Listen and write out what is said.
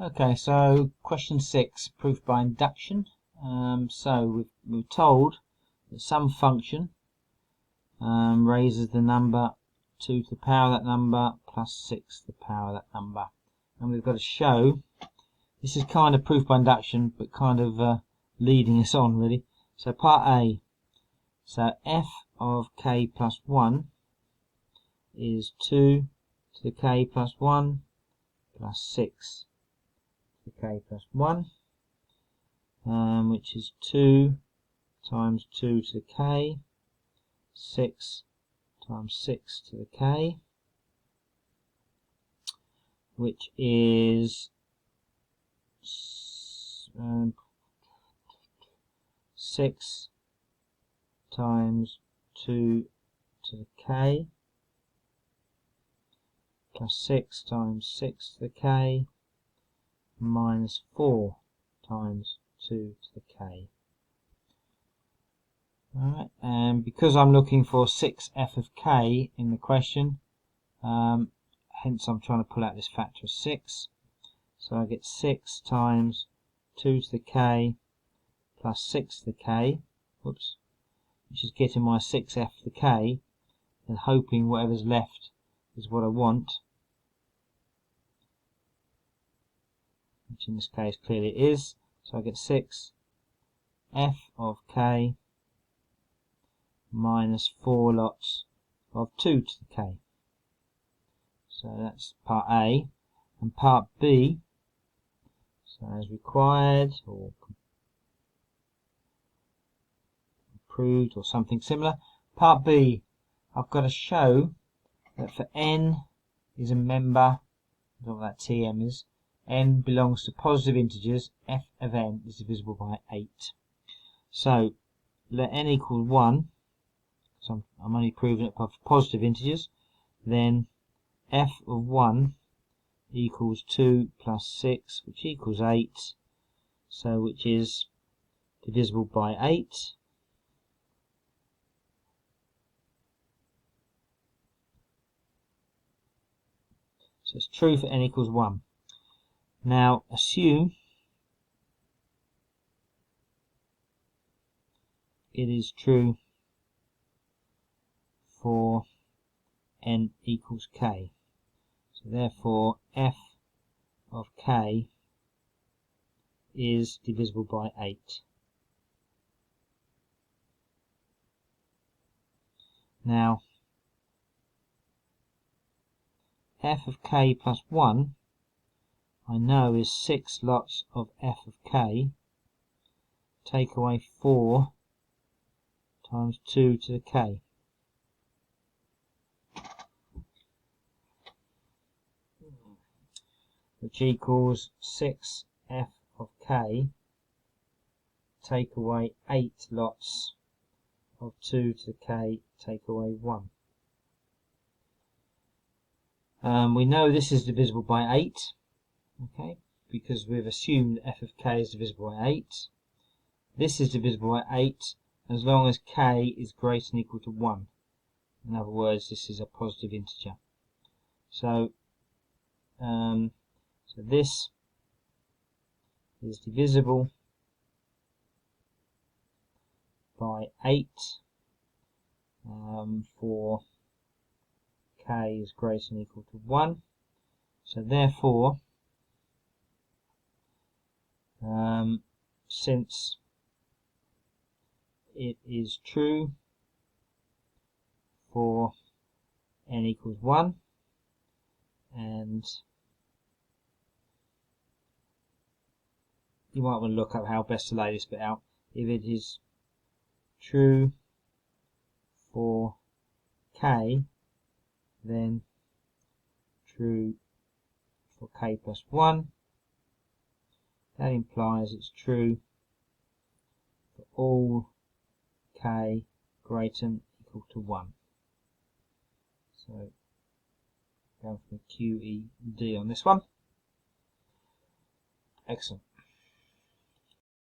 Okay, so question 6, proof by induction. So we're told that some function raises the number 2 to the power of that number plus 6 to the power of that number. And we've got to show, this is kind of proof by induction, but kind of leading us on really. So part A, so f of k plus 1 is 2 to the k plus 1 plus 6 to the k plus 1, which is 2 times 2 to the k, 6 times 6 to the k, which is 6 times 2 to the k plus 6 times 6 to the k minus 4 times 2 to the k. Alright, and because I'm looking for 6f of k in the question, hence I'm trying to pull out this factor of 6. So I get 6 times 2 to the k plus 6 to the k, whoops, which is getting my 6f to the k, and hoping whatever's left is what I want, which in this case clearly it is. So I get 6 f of k minus 4 lots of 2 to the k. So that's part A. And part B, so as required or proved or something similar, part B, I've got to show that for n is a member, I don't know what that Tm is, n belongs to positive integers, f of n is divisible by 8. So let n equal 1, so I'm only proving it for positive integers, then f of 1 equals 2 plus 6, which equals 8, so which is divisible by 8. So it's true for n equals 1. Now assume it is true for n equals k. So therefore f of k is divisible by 8. Now f of k plus 1 I know is 6 lots of f of k. Take away 4 times 2 to the k. Which equals 6f of k, take away 8 lots of 2 to the k, take away 1. We know this is divisible by 8, okay, because we've assumed f of k is divisible by 8. This is divisible by 8 as long as k is greater than or equal to 1. In other words, this is a positive integer. So this is divisible by 8 for k is greater than or equal to 1. So therefore, since it is true for n equals 1, and you might want to look up how best to lay this bit out. If it is true for k, then true for k plus 1. That implies it's true for all k greater than or equal to 1. So going for QED on this one. Excellent.